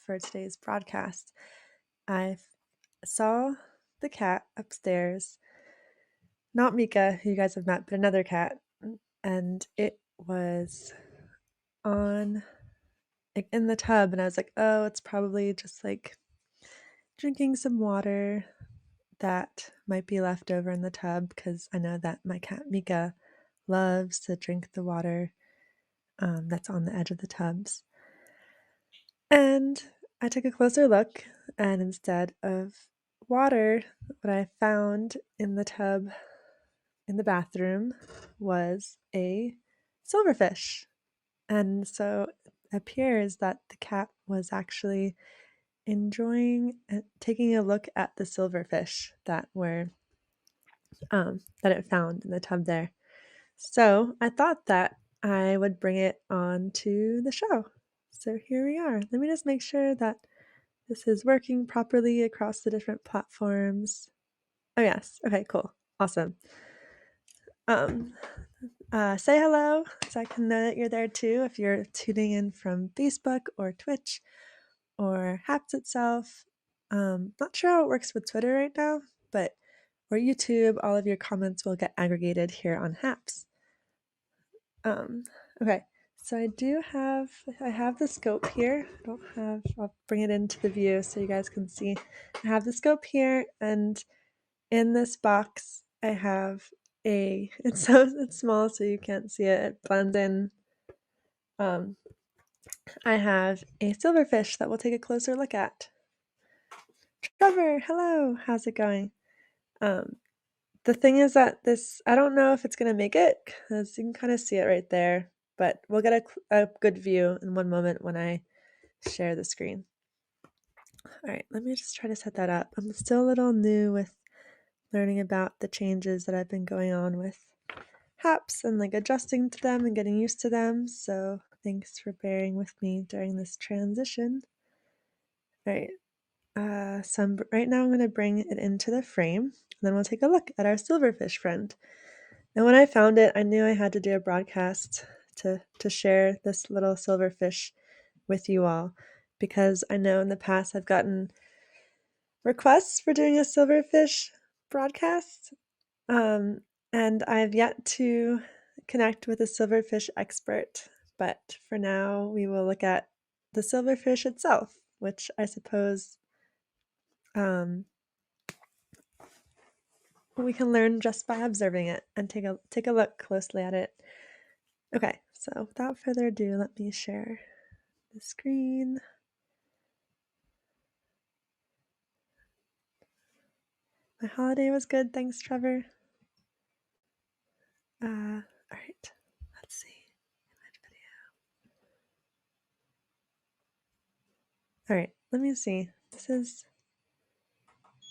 for today's broadcast. I saw the cat upstairs, not Mika, who you guys have met, but another cat, and it was on in the tub, and I was like, oh, it's probably just like drinking some water that might be left over in the tub because I know that my cat Mika loves to drink the water that's on the edge of the tubs. And I took a closer look, and instead of water, what I found in the tub in the bathroom was a silverfish. And so it appears that the cat was actually enjoying taking a look at the silverfish that it found in the tub there. So I thought that I would bring it on to the show. So here we are. Let me just make sure that this is working properly across the different platforms. Oh yes. Okay, cool. Awesome. Say hello so I can know that you're there too if you're tuning in from Facebook or Twitch or Haps itself. Not sure how it works with Twitter right now, but or YouTube, all of your comments will get aggregated here on Haps. Okay, so I have the scope here. I'll bring it into the view so you guys can see. I have the scope here, and in this box, I have it's small so you can't see it. It blends in. I have a silverfish that we'll take a closer look at. Trevor, hello, how's it going? The thing is that I don't know if it's gonna make it because you can kind of see it right there, but we'll get a good view in one moment when I share the screen. All right, let me just try to set that up. I'm still a little new with learning about the changes that I've been going on with Haps and like adjusting to them and getting used to them. So thanks for bearing with me during this transition. All right, right now I'm going to bring it into the frame, and then we'll take a look at our silverfish friend. And when I found it, I knew I had to do a broadcast to share this little silverfish with you all, because I know in the past I've gotten requests for doing a silverfish broadcast, and I've yet to connect with a silverfish expert. But for now, we will look at the silverfish itself, which I suppose we can learn just by observing it and take a look closely at it. Okay, so without further ado, let me share the screen. My holiday was good, thanks, Trevor. All right, let's see. Image video. All right, let me see.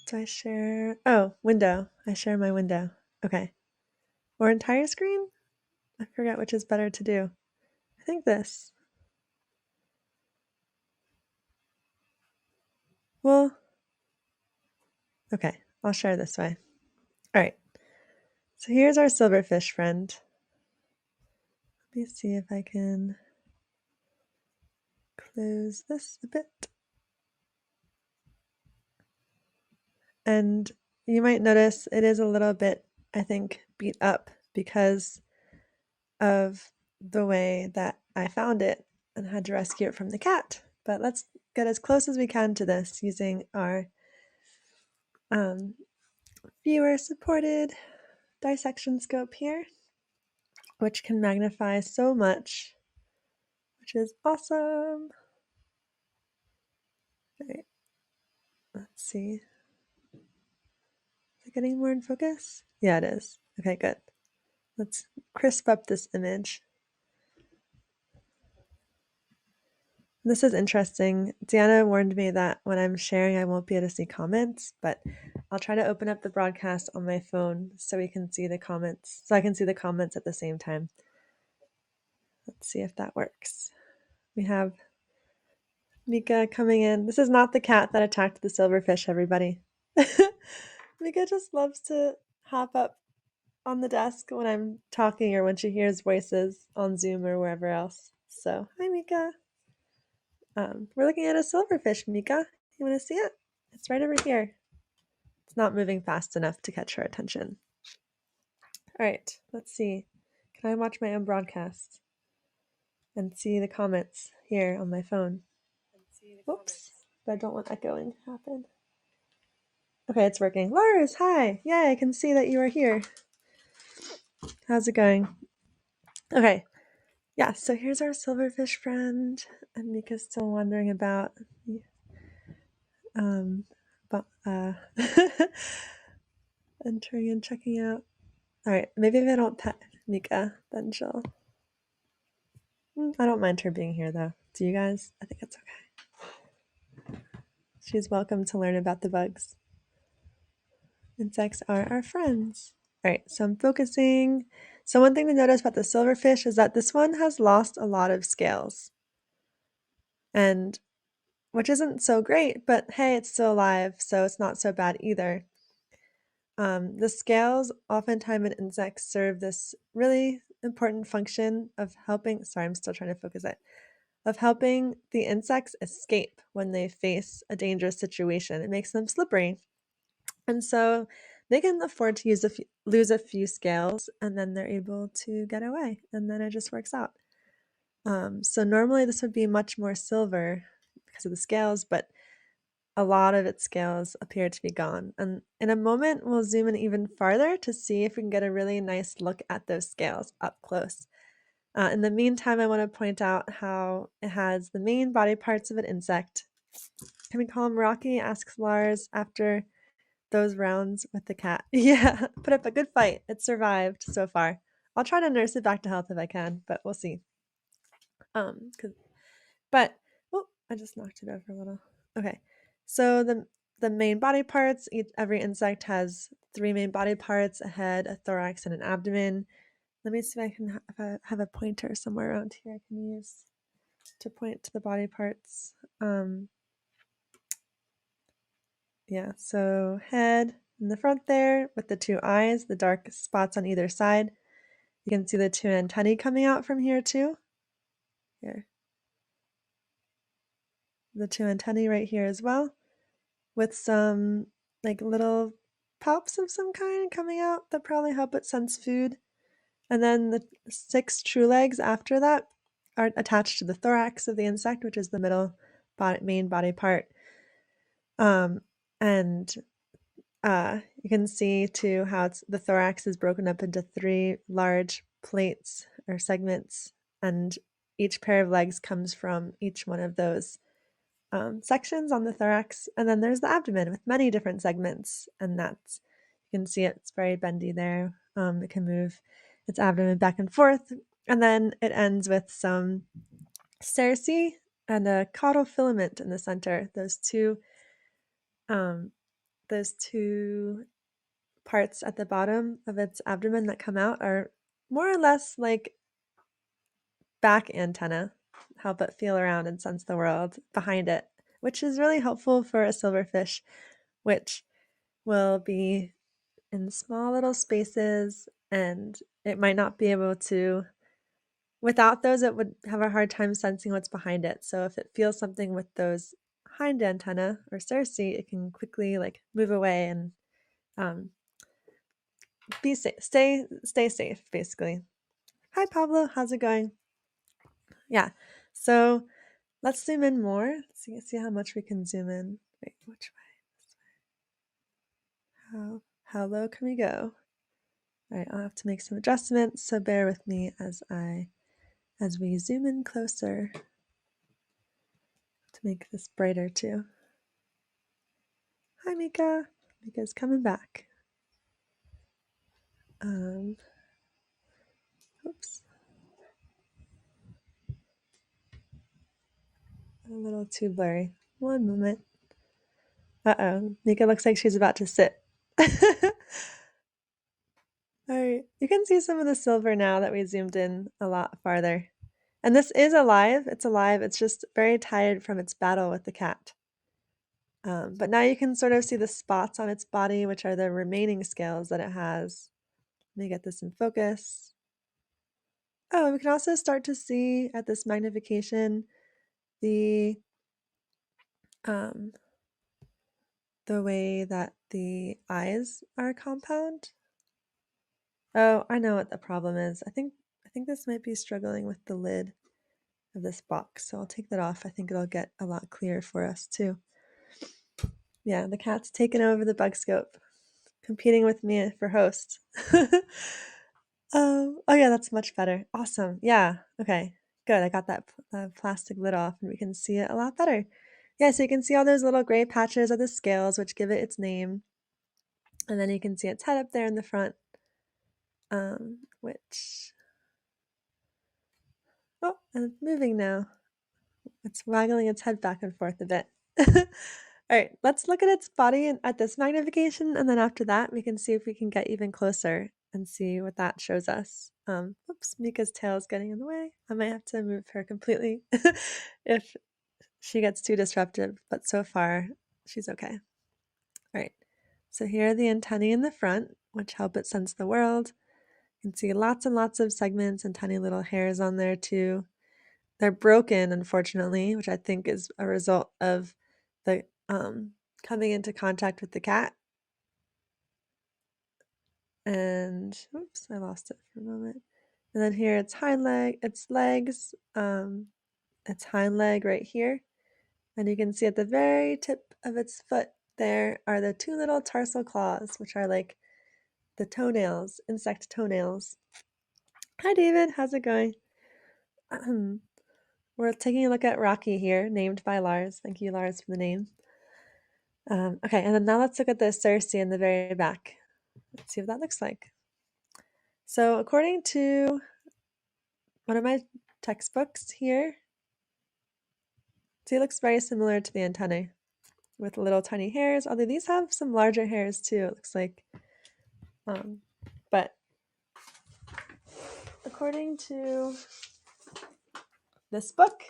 Do I share? Oh, window. I share my window. Okay. Or entire screen? I forget which is better to do. I think this. Well, okay, I'll share this way. All right. So here's our silverfish friend. Let me see if I can close this a bit. And you might notice it is a little bit, I think, beat up because of the way that I found it and had to rescue it from the cat. But let's get as close as we can to this using our viewer-supported dissection scope here, which can magnify so much, which is awesome. All right, let's see. Is it getting more in focus? Yeah, it is. Okay, good. Let's crisp up this image. This is interesting. Deanna warned me that when I'm sharing, I won't be able to see comments, but I'll try to open up the broadcast on my phone so we can see the comments, so I can see the comments at the same time. Let's see if that works. We have Mika coming in. This is not the cat that attacked the silverfish, everybody. Mika just loves to hop up on the desk when I'm talking or when she hears voices on Zoom or wherever else. So, hi, Mika. We're looking at a silverfish, Mika. You want to see it? It's right over here. It's not moving fast enough to catch her attention. All right, let's see. Can I watch my own broadcast and see the comments here on my phone? Oops, but I don't want echoing to happen. Okay, it's working. Lars, hi. Yay, I can see that you are here. How's it going? Okay. Yeah, so here's our silverfish friend. And Mika's still wondering about but entering and checking out. All right, maybe if I don't pet Mika, then she'll. I don't mind her being here though. Do you guys? I think it's okay. She's welcome to learn about the bugs. Insects are our friends. All right, so I'm focusing. So one thing to notice about the silverfish is that this one has lost a lot of scales. And which isn't so great, but hey, it's still alive, so it's not so bad either. The scales oftentimes in insects serve this really important function of helping, sorry, I'm still trying to focus it, of helping the insects escape when they face a dangerous situation. It makes them slippery. And so they can afford to lose a few scales and then they're able to get away and then it just works out. So normally this would be much more silver because of the scales, but a lot of its scales appear to be gone. And in a moment, we'll zoom in even farther to see if we can get a really nice look at those scales up close. In the meantime, I want to point out how it has the main body parts of an insect. Can we call him Rocky? Asks Lars after those rounds with the cat. Yeah, put up a good fight. It survived so far. I'll try to nurse it back to health if I can, but we'll see. Oh, I just knocked it over a little. Okay, so the main body parts. Every insect has 3 main body parts: a head, a thorax, and an abdomen. Let me see if I can if I have a pointer somewhere around here I can use to point to the body parts. Yeah, so head in the front there with the 2 eyes, the dark spots on either side. You can see the 2 antennae coming out from here too. Here. The 2 antennae right here as well, with some like little palps of some kind coming out that probably help it sense food. And then the 6 true legs after that are attached to the thorax of the insect, which is the middle main body part. And you can see too how the thorax is broken up into 3 large plates or segments, and each pair of legs comes from each one of those sections on the thorax. And then there's the abdomen with many different segments, and that's, you can see it's very bendy there. It can move its abdomen back and forth, and then it ends with some cerci and a caudal filament in the center. Those two parts at the bottom of its abdomen that come out are more or less like back antenna, help it feel around and sense the world behind it, which is really helpful for a silverfish, which will be in small little spaces and it might not be able to, without those, it would have a hard time sensing what's behind it. So if it feels something with those hind antenna or cerci, it can quickly like move away and be safe, stay safe, basically. Hi, Pablo. How's it going? Yeah. So let's zoom in more. See how much we can zoom in. Wait, which way? This way. How low can we go? All right, I'll have to make some adjustments, so bear with me as we zoom in closer to make this brighter too. Hi, Mika. Mika's coming back. Oops. A little too blurry. One moment. Uh-oh. Mika looks like she's about to sit. All right. You can see some of the silver now that we zoomed in a lot farther. And this is alive. It's alive. It's just very tired from its battle with the cat. But now you can sort of see the spots on its body, which are the remaining scales that it has. Let me get this in focus. Oh, and we can also start to see at this magnification the the way that the eyes are compound. Oh, I know what the problem is. I think this might be struggling with the lid of this box, so I'll take that off. I think it'll get a lot clearer for us too. Yeah, the cat's taken over the bug scope, competing with me for host. Oh yeah, that's much better. Awesome. Yeah. Okay. Good. I got that plastic lid off, and we can see it a lot better. Yeah, so you can see all those little gray patches are the scales, which give it its name. And then you can see its head up there in the front, which... Oh, and it's moving now. It's waggling its head back and forth a bit. All right, let's look at its body at this magnification, and then after that, we can see if we can get even closer and see what that shows us. Oops, Mika's tail is getting in the way. I might have to move her completely if she gets too disruptive, but so far, she's okay. All right, so here are the antennae in the front, which help it sense the world. You can see lots and lots of segments and tiny little hairs on there too. They're broken, unfortunately, which I think is a result of the coming into contact with the cat. And oops, I lost it for a moment. And then here its hind leg, its legs, its hind leg right here. And you can see at the very tip of its foot there are the two little tarsal claws, which are like the toenails, insect toenails. Hi David, how's it going? We're taking a look at Rocky here, named by Lars. Thank you, Lars, for the name. Okay, and then now let's look at the Cersei in the very back. Let's see what that looks like. So according to one of my textbooks here, see, it looks very similar to the antennae with little tiny hairs, although these have some larger hairs too, it looks like. But according to this book,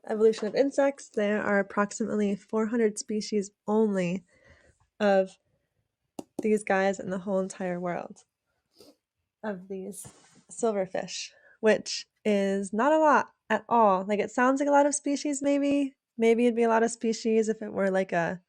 Evolution of Insects, there are approximately 400 species only of these guys in the whole entire world of these silverfish, which is not a lot at all. Like, it sounds like a lot of species, maybe it'd be a lot of species if it were like a